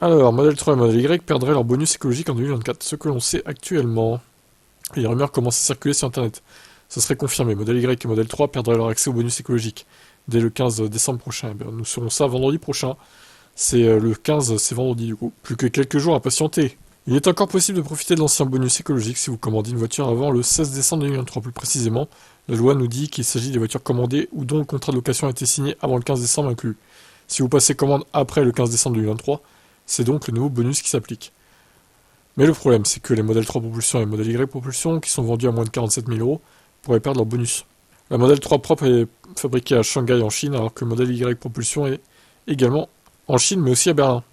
Alors, modèle 3 et modèle Y perdraient leur bonus écologique en 2024, ce que l'on sait actuellement. Les rumeurs commencent à circuler sur internet. Ça serait confirmé, modèle Y et modèle 3 perdraient leur accès au bonus écologique dès le 15 décembre prochain. Eh bien, nous saurons ça vendredi prochain. C'est le 15, c'est vendredi du coup. Plus que quelques jours à patienter. Il est encore possible de profiter de l'ancien bonus écologique si vous commandez une voiture avant le 16 décembre 2023. Plus précisément, la loi nous dit qu'il s'agit des voitures commandées ou dont le contrat de location a été signé avant le 15 décembre inclus. Si vous passez commande après le 15 décembre 2023, c'est donc le nouveau bonus qui s'applique. Mais le problème, c'est que les modèles 3 propulsion et les modèles Y propulsion, qui sont vendus à moins de 47 000 euros, pourraient perdre leur bonus. La modèle 3 propre est fabriquée à Shanghai en Chine, alors que le modèle Y propulsion est également en Chine, mais aussi à Berlin.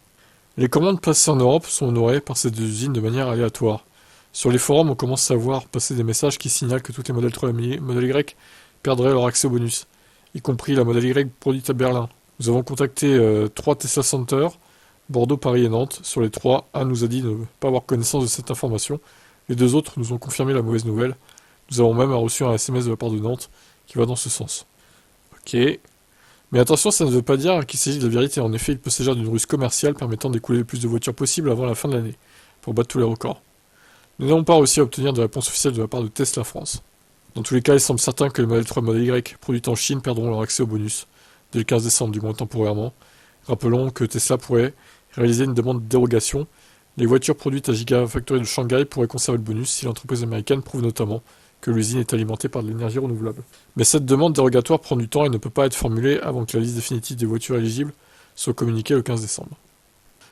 Les commandes passées en Europe sont honorées par ces deux usines de manière aléatoire. Sur les forums, on commence à voir passer des messages qui signalent que toutes les modèles 3 et modèle Y perdraient leur accès au bonus, y compris la modèle Y produite à Berlin. Nous avons contacté 3 Tesla Center, Bordeaux, Paris et Nantes. Sur les 3, un nous a dit ne pas avoir connaissance de cette information. Les 2 autres nous ont confirmé la mauvaise nouvelle. Nous avons même reçu un SMS de la part de Nantes qui va dans ce sens. Ok. Mais attention, ça ne veut pas dire qu'il s'agit de la vérité. En effet, il peut s'agir d'une ruse commerciale permettant d'écouler le plus de voitures possible avant la fin de l'année, pour battre tous les records. Nous n'avons pas réussi à obtenir de réponse officielle de la part de Tesla France. Dans tous les cas, il semble certain que les modèles 3 et modèle Y produits en Chine perdront leur accès au bonus, dès le 15 décembre, du moins temporairement. Rappelons que Tesla pourrait réaliser une demande de dérogation. Les voitures produites à Gigafactory de Shanghai pourraient conserver le bonus si l'entreprise américaine prouve notamment que l'usine est alimentée par de l'énergie renouvelable. Mais cette demande dérogatoire prend du temps et ne peut pas être formulée avant que la liste définitive des voitures éligibles soit communiquée le 15 décembre.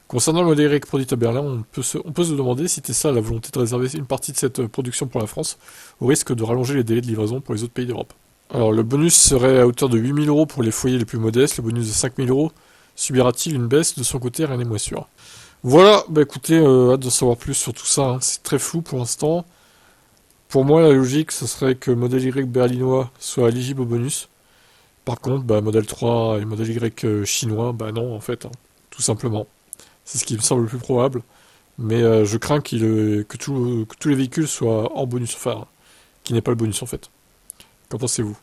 Concernant le modèle Y produit à Berlin, on peut se demander si Tesla a la volonté de réserver une partie de cette production pour la France, au risque de rallonger les délais de livraison pour les autres pays d'Europe. Alors le bonus serait à hauteur de 8 000 euros pour les foyers les plus modestes, le bonus de 5 000 euros subira-t-il une baisse? De son côté, rien n'est moins sûr. Voilà, bah écoutez, hâte de savoir plus sur tout ça, hein. C'est très flou pour l'instant. Pour moi, la logique, ce serait que le modèle Y berlinois soit éligible au bonus. Par contre, bah, modèle 3 et modèle Y chinois, bah non, en fait, hein, tout simplement. C'est ce qui me semble le plus probable. Mais je crains que tous les véhicules soient en bonus, enfin, qui n'est pas le bonus en fait. Qu'en pensez-vous?